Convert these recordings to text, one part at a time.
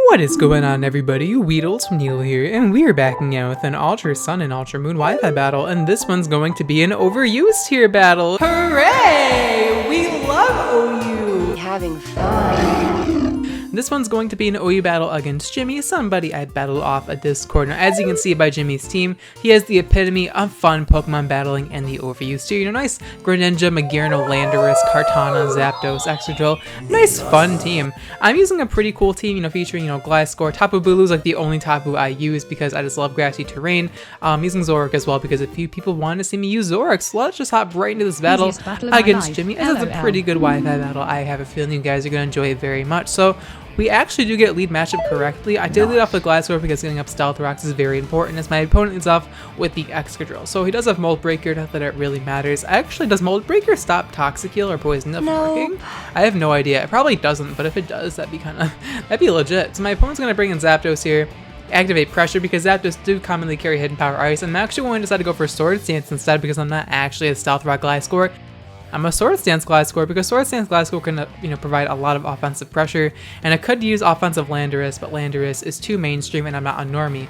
What is going on, everybody? WeedleTwineedle here, and we are backing out with an Ultra Sun and Ultra Moon Wi-Fi battle, and this one's going to be an overused tier battle. Hooray! We love OU! Having fun. This one's going to be an OU battle against Jimmy, somebody I battled off a Discord. Now, as you can see by Jimmy's team, he has the epitome of fun Pokemon battling and the overused tier. You know, nice Greninja, Magearna, Landorus, Kartana, Zapdos, Excadrill. Nice, fun team. I'm using a pretty cool team, you know, featuring, Gliscor. Tapu Bulu's like the only Tapu I use because I just love grassy terrain. Using Zoroark as well because a few people wanted to see me use Zoroark. So let's just hop right into this battle against Jimmy. This is a pretty good Wi-Fi battle. I have a feeling you guys are going to enjoy it very much. So we actually do get lead matchup correctly. I did lead off with Gliscor because getting up Stealth Rocks is very important as my opponent leads off with the Excadrill. So he does have Mold Breaker, not that it really matters. Actually, does Mold Breaker stop Toxic Heal or Poison from working? I have no idea. It probably doesn't, but if it does, that'd be legit. So my opponent's going to bring in Zapdos here. Activate Pressure because Zapdos do commonly carry Hidden Power Ice. I'm actually going to decide to go for Sword Stance instead because I'm not actually a Stealth Rock Gliscor. I'm a Sword Stance Gliscor because Sword Stance Gliscor can, provide a lot of offensive pressure, and I could use offensive Landorus, but Landorus is too mainstream and I'm not a normie.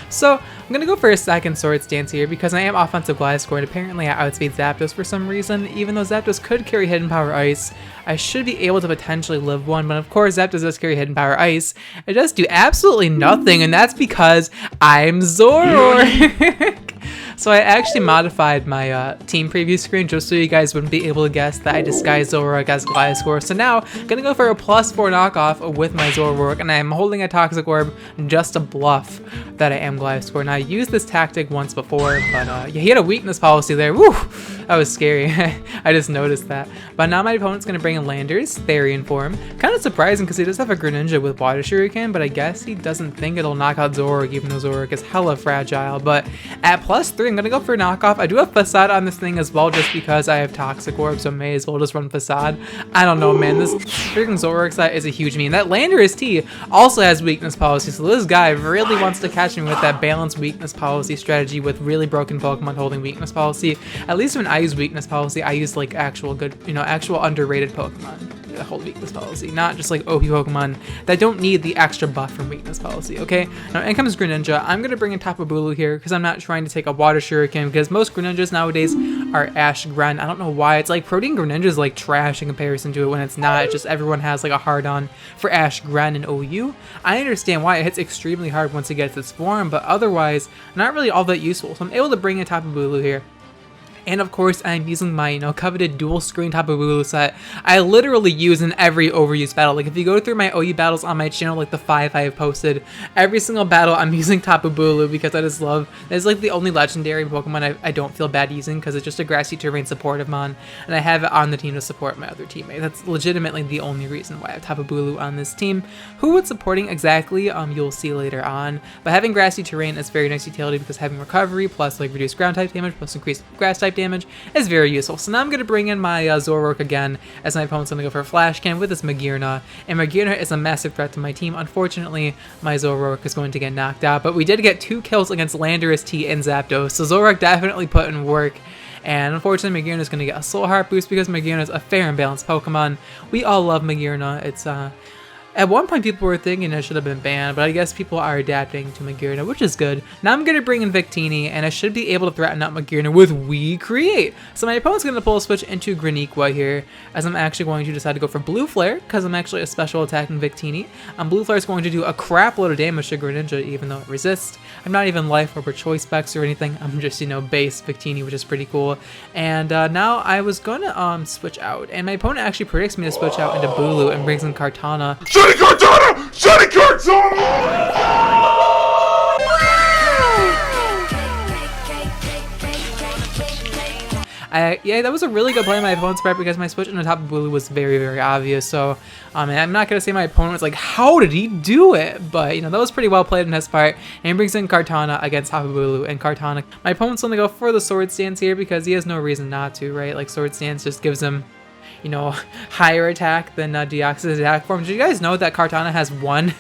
So I'm gonna go for a second Sword Stance here because I am offensive Gliscor and apparently I outspeed Zapdos for some reason. Even though Zapdos could carry Hidden Power Ice, I should be able to potentially live one, but of course Zapdos does carry Hidden Power Ice. It does do absolutely nothing, and that's because I'm Zoroark. So I actually modified my team preview screen just so you guys wouldn't be able to guess that I disguised Zoroark as Gliscor. So now I'm gonna go for a +4 knockoff with my Zoroark, and I am holding a Toxic Orb just to bluff that I am Gliscor. Now I used this tactic once before, but yeah, he had a weakness policy there. Woo! That was scary. I just noticed that. But now my opponent's gonna bring in Landorus, Therian form. Kind of surprising because he does have a Greninja with Water Shuriken, but I guess he doesn't think it'll knock out Zoroark, even though Zoroark is hella fragile. But at +3, I'm gonna go for a knockoff. I do have Facade on this thing as well just because I have Toxic Orb, so may as well just run Facade. I don't know, man. This freaking Zoroark set is a huge meme. That Landorus T also has weakness policy, so this guy really wants to catch me with that balanced weakness policy strategy with really broken Pokemon holding weakness policy. At least when I use weakness policy, I use like actual good, actual underrated Pokemon that hold weakness policy, not just like OP Pokemon that don't need the extra buff from weakness policy, okay? Now in comes Greninja. I'm gonna bring in Tapu Bulu here because I'm not trying to take a Water Shuriken because most Greninjas nowadays are Ash Gren. I don't know why. It's like Protein Greninja is like trash in comparison to it when it's not. It's just everyone has like a hard-on for Ash Gren and OU. I understand why it hits extremely hard once it gets its form, but otherwise not really all that useful. So I'm able to bring in Tapu Bulu here. And of course, I'm using my, coveted dual screen Tapu Bulu set. I literally use in every overused battle. Like if you go through my OU battles on my channel, like the 5 I have posted, every single battle I'm using Tapu Bulu because I just love, it's like the only legendary Pokemon I don't feel bad using because it's just a grassy terrain supportive mon, and I have it on the team to support my other teammate. That's legitimately the only reason why I have Tapu Bulu on this team. Who it's supporting exactly, you'll see later on. But having grassy terrain is very nice utility because having recovery plus like reduced ground type damage plus increased grass type damage is very useful. So now I'm going to bring in my Zoroark again as my opponent's going to go for a Flash Can with this Magearna, and Magearna is a massive threat to my team. Unfortunately, my Zoroark is going to get knocked out, but we did get 2 kills against Landorus T and Zapdos, so Zoroark definitely put in work. And unfortunately, Magearna is going to get a Soul Heart boost because Magearna is a fair and balanced Pokemon. We all love Magearna. It's at one point, people were thinking it should have been banned, but I guess people are adapting to Magearna, which is good. Now I'm going to bring in Victini, and I should be able to threaten out Magearna with Recreate. So my opponent's going to pull a switch into Graniqua here, as I'm actually going to decide to go for Blue Flare, because I'm actually a special attacking Victini. Blue Flare is going to do a crap load of damage to Greninja, even though it resists. I'm not even Life Orb or Choice Specs or anything. I'm just, base Victini, which is pretty cool. And now I was going to switch out, and my opponent actually predicts me to switch out into Bulu and brings in Kartana. Shiny Kartana! Shiny Kartana! Yeah, that was a really good play on my opponent's part because my switch on the top of Bulu was very, very obvious. So, and I'm not going to say my opponent was like, how did he do it? But, that was pretty well played on his part. And he brings in Kartana against Tapu Bulu, and Kartana. My opponent's going to go for the Sword Stance here because he has no reason not to, right? Like, Sword Stance just gives him you know, higher attack than Deoxys' attack form. Did you guys know that Kartana has one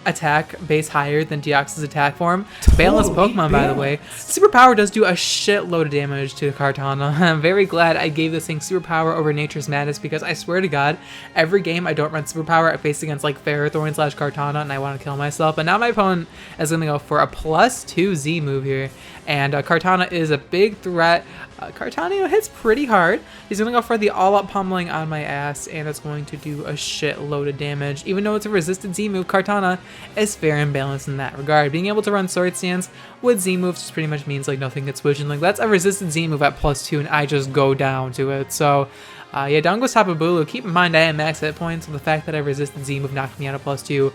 attack base higher than Deoxys' attack form? Balanced Pokemon, by the way. Superpower does do a shitload of damage to Kartana. I'm very glad I gave this thing Superpower over Nature's Madness, because I swear to God, every game I don't run Superpower, I face against like Ferrothorn / Kartana, and I want to kill myself. But now my opponent is going to go for a +2 Z move here, and Kartana is a big threat. Kartana hits pretty hard. He's going to go for the all-up pummeling on my ass, and it's going to do a shitload of damage. Even though it's a resisted Z move, Kartana is fair and balanced in that regard. Being able to run Sword Stance with Z moves just pretty much means like nothing gets switched. And like that's a resisted Z move at +2, and I just go down to it. So yeah, down goes Tapu Bulu. Keep in mind I am max hit points, so the fact that I resisted Z move knocked me out of +2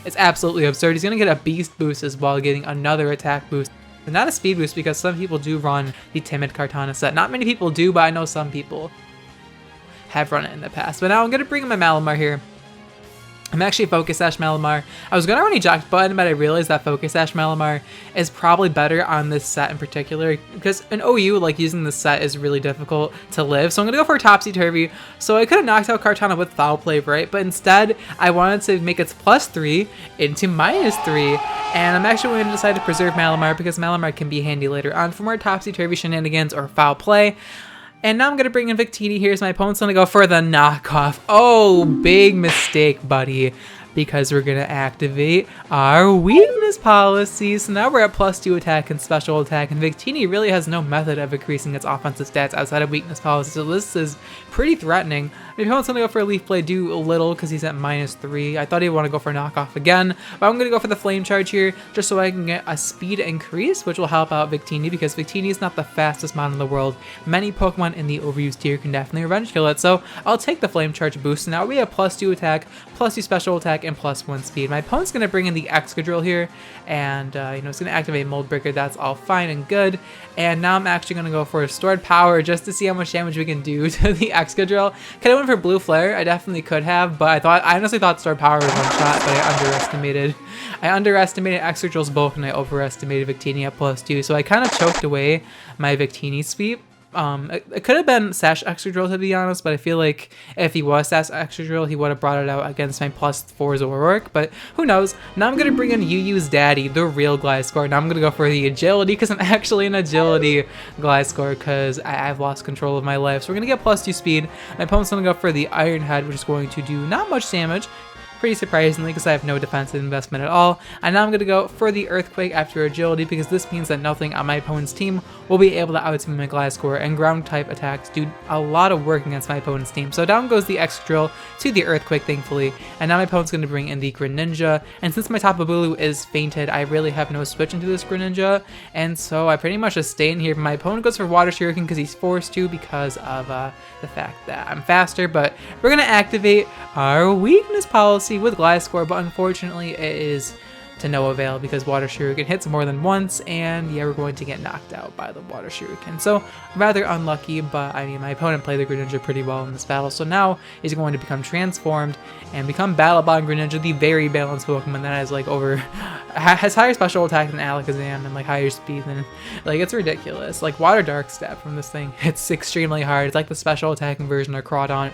is absolutely absurd. He's going to get a beast boost as well, getting another attack boost. And not a speed boost, because some people do run the timid Kartana set. Not many people do, but I know some people have run it in the past. But now I'm going to bring in my Malamar here. I'm actually Focus Sash Malamar. I was going to run Eject Button, but I realized that Focus Sash Malamar is probably better on this set in particular, because in OU, like, using this set is really difficult to live. So I'm going to go for a Topsy-Turvy. So I could have knocked out Kartana with Foul Play, right? But instead, I wanted to make its +3 into -3, and I'm actually going to decide to preserve Malamar, because Malamar can be handy later on for more Topsy-Turvy shenanigans or Foul Play. And now I'm going to bring in Victini. Here's my opponent's going to go for the knockoff. Oh, big mistake, buddy. Because we're going to activate our weakness policy. So now we're at +2 attack and special attack. And Victini really has no method of increasing its offensive stats outside of weakness policy. So this is pretty threatening. My opponent's going to go for a Leaf Blade, do a little because he's at -3. I thought he'd want to go for a knockoff again. But I'm going to go for the Flame Charge here just so I can get a speed increase, which will help out Victini, because Victini is not the fastest mon in the world. Many Pokemon in the overused tier can definitely revenge kill it. So I'll take the Flame Charge boost. Now we have +2 attack, +2 special attack, and +1 speed. My opponent's going to bring in the Excadrill here, and you know, it's going to activate Mold Breaker. That's all fine and good. And now I'm actually going to go for a Stored Power just to see how much damage we can do to the Excadrill. Could have went for Blue Flare. I definitely could have, but I honestly thought Stored Power was one shot, but I underestimated Excadrill's bulk, and I overestimated Victini at +2. So I kind of choked away my Victini sweep. It could have been Sash Excadrill, to be honest, but I feel like if he was Sash Excadrill, he would have brought it out against my +4 Zoroark, but who knows. Now I'm going to bring in UU's daddy, the real Gliscor. Now I'm going to go for the agility, because I'm actually an agility Gliscor, because I've lost control of my life. So we're going to get +2 speed. My opponent's going to go for the Iron Head, which is going to do not much damage, pretty surprisingly, because I have no defensive investment at all. And now I'm going to go for the Earthquake after agility, because this means that nothing on my opponent's team will be able to outspeed my Gliscor, and ground type attacks do a lot of work against my opponent's team. So down goes the Excadrill to the Earthquake, thankfully. And now my opponent's going to bring in the Greninja, and since my Tapu Bulu is fainted, I really have no switch into this Greninja, and so I pretty much just stay in here. My opponent goes for Water Shuriken because he's forced to, because of the fact that I'm faster. But we're going to activate our weakness policy with Gliscor, but unfortunately it is to no avail, because Water Shuriken hits more than once, and yeah, we're going to get knocked out by the Water Shuriken. So rather unlucky, but I mean, my opponent played the Greninja pretty well in this battle, so now he's going to become transformed and become Battle Bond Greninja, the very balanced Pokemon that has like has higher special attack than Alakazam, and like higher speed than, like, it's ridiculous. Like Water Dark Step from this thing, it's extremely hard. It's like the special attacking version of Crawdaunt,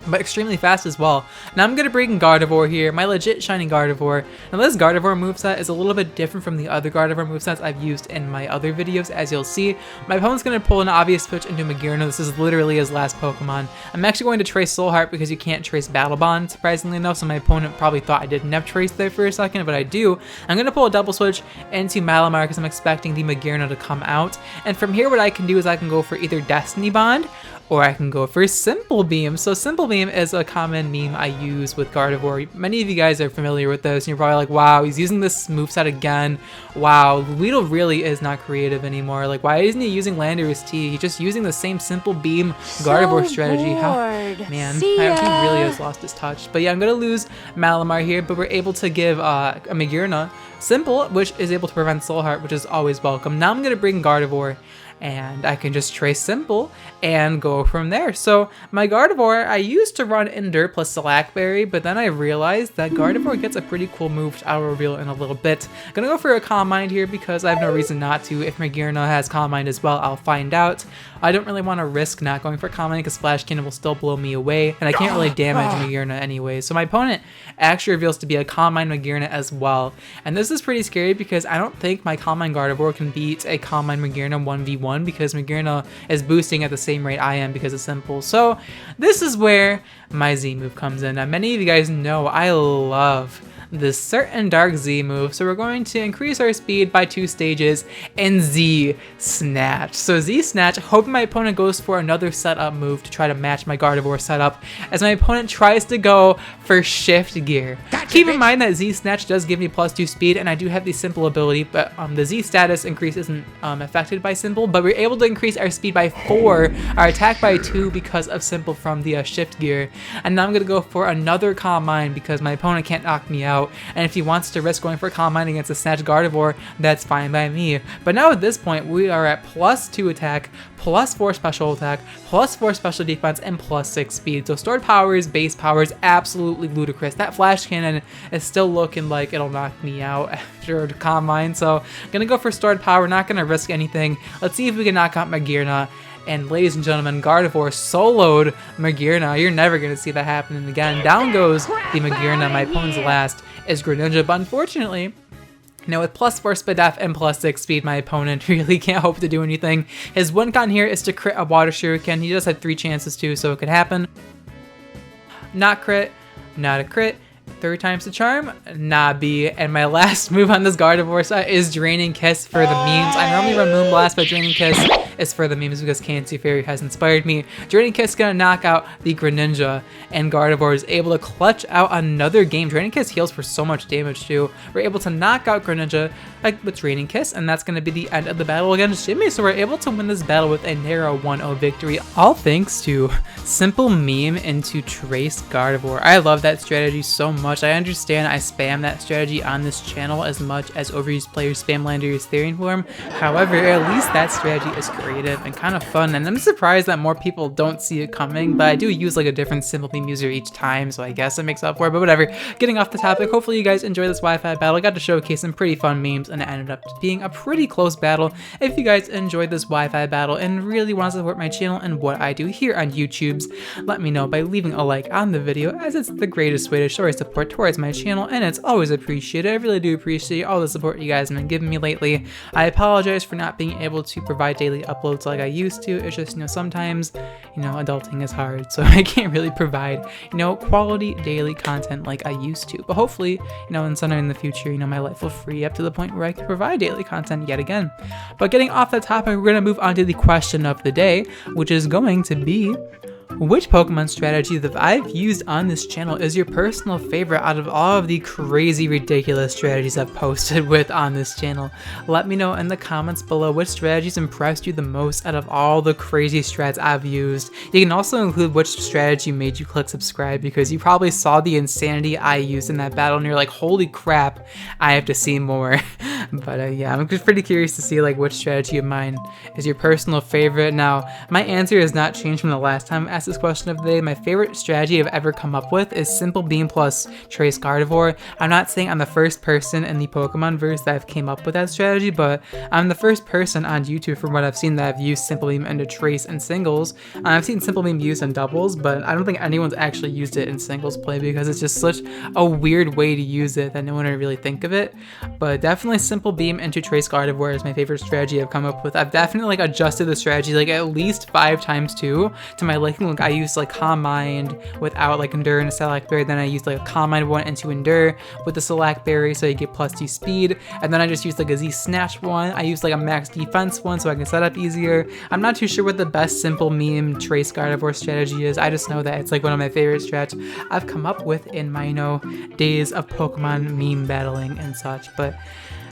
but extremely fast as well. Now I'm going to bring Gardevoir here, my legit shiny Gardevoir. Now this Gardevoir moveset is a little bit different from the other Gardevoir movesets I've used in my other videos, as you'll see. My opponent's going to pull an obvious switch into Magearna. This is literally his last Pokemon. I'm actually going to trace Soul Heart, because you can't trace Battle Bond, surprisingly enough, so my opponent probably thought I didn't have trace there for a second, but I do. I'm going to pull a double switch into Malamar, because I'm expecting the Magearna to come out. And from here, what I can do is I can go for either Destiny Bond, or I can go for Simple Beam. So Simple Beam is a common meme I use with Gardevoir. Many of you guys are familiar with this, and you're probably like, wow, he's using this moveset again. Wow, Weedle really is not creative anymore. Like, why isn't he using Landorus T? He's just using the same Simple Beam Gardevoir strategy. Man, he really has lost his touch. But yeah, I'm going to lose Malamar here, but we're able to give a Magearna Simple, which is able to prevent Soul Heart, which is always welcome. Now I'm going to bring Gardevoir, and I can just trace simple and go from there. So my Gardevoir, I used to run Ender plus Slackberry, but then I realized that Gardevoir gets a pretty cool move, which I'll reveal in a little bit. Gonna go for a Calm Mind here because I have no reason not to. If Magearna has Calm Mind as well, I'll find out. I don't really want to risk not going for Calm Mind because Splash Cannon will still blow me away, and I can't really damage Magearna anyway. So my opponent actually reveals to be a Calm Mind Magearna as well. And this is pretty scary because I don't think my Calm Mind Gardevoir can beat a Calm Mind Magearna 1v1 because Magearna is boosting at the same rate I am because it's simple. So this is where my Z move comes in. Now many of you guys know I love this certain Dark Z move, so we're going to increase our speed by 2 stages and Z Snatch. So Z Snatch, hoping my opponent goes for another setup move to try to match my Gardevoir setup as my opponent tries to go for Shift Gear. Keep in mind that Z Snatch does give me +2 speed, and I do have the simple ability, but the Z status increase isn't affected by simple, but we're able to increase our speed by 4, our attack by 2 because of simple from the Shift Gear. And now I'm going to go for another Calm Mind because my opponent can't knock me out. And if he wants to risk going for Calm Mind against a Snatch Gardevoir, that's fine by me. But now at this point, we are at +2 attack, +4 special attack, +4 special defense, and +6 speed. So stored powers, base powers, absolutely ludicrous. That Flash Cannon is still looking like it'll knock me out after Calm Mind. So I'm gonna go for stored power, not gonna risk anything. Let's see if we can knock out Magearna. And ladies and gentlemen, Gardevoir soloed Magearna. You're never going to see that happening again. Down goes the Magearna. My opponent's last is Greninja, but unfortunately, now with +4 speed def and +6 speed, my opponent really can't hope to do anything. His win con here is to crit a Water Shuriken. He does have 3 chances too, so it could happen. Not crit, not a crit. 3 times the charm, nah B. And my last move on this Gardevoir set is Draining Kiss for the memes. I normally run Moonblast, but Draining Kiss is for the memes because Cancy Fairy has inspired me. Draining Kiss is gonna knock out the Greninja, and Gardevoir is able to clutch out another game. Draining Kiss heals for so much damage too. We're able to knock out Greninja with Draining Kiss, and that's gonna be the end of the battle against Jimmy. So we're able to win this battle with a narrow 1-0 victory, all thanks to simple meme into Trace Gardevoir. I love that strategy so much. I understand I spam that strategy on this channel as much as overused players spam Landorus Therian form. However, at least that strategy is creative and kind of fun, and I'm surprised that more people don't see it coming, but I do use like a different simple meme user each time, so I guess it makes up for it, but whatever. Getting off the topic, hopefully you guys enjoy this Wi-Fi battle. I got to showcase some pretty fun memes, and it ended up being a pretty close battle. If you guys enjoyed this Wi-Fi battle and really want to support my channel and what I do here on YouTube's, let me know by leaving a like on the video, as it's the greatest way to show your support towards my channel, and it's always appreciated. I really do appreciate all the support you guys have been giving me lately. I apologize for not being able to provide daily uploads like I used to. It's just, sometimes, adulting is hard, so I can't really provide, quality daily content like I used to. But hopefully, in sometime in the future, my life will free up to the point where I can provide daily content yet again. But getting off that topic, we're going to move on to the question of the day, which is going to be, which Pokemon strategy that I've used on this channel is your personal favorite out of all of the crazy, ridiculous strategies I've posted with on this channel? Let me know in the comments below which strategies impressed you the most out of all the crazy strats I've used. You can also include which strategy made you click subscribe, because you probably saw the insanity I used in that battle and you're like, holy crap, I have to see more. But yeah, I'm just pretty curious to see which strategy of mine is your personal favorite. Now, my answer has not changed from the last time I asked this question of the day. My favorite strategy I've ever come up with is Simple Beam plus Trace Gardevoir. I'm not saying I'm the first person in the Pokemon verse that I've came up with that strategy, but I'm the first person on YouTube from what I've seen that I've used Simple Beam into Trace and singles. I've seen Simple Beam used in doubles, but I don't think anyone's actually used it in singles play because it's just such a weird way to use it that no one would really think of it. But definitely Simple Beam into Trace Gardevoir is my favorite strategy I've come up with. I've definitely adjusted the strategy at least 5 times too to my liking. I used Calm Mind without Endure and a Slackberry, then I used a Calm Mind one into Endure with the Slackberry so you get +2 speed, and then I just used a Z Snatch one. I used a max defense one so I can set up easier. I'm not too sure what the best simple meme Trace Gardevoir strategy is. I just know that it's one of my favorite strats I've come up with in my days of Pokemon meme battling and such. But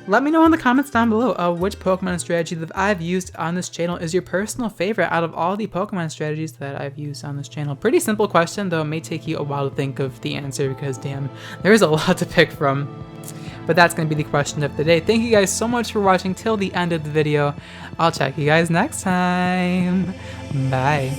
let me know in the comments down below which Pokemon strategy that I've used on this channel is your personal favorite out of all the Pokemon strategies that I've used on this channel. Pretty simple question, though it may take you a while to think of the answer because damn, there's a lot to pick from. But that's going to be the question of the day. Thank you guys so much for watching till the end of the video. I'll check you guys next time. Bye.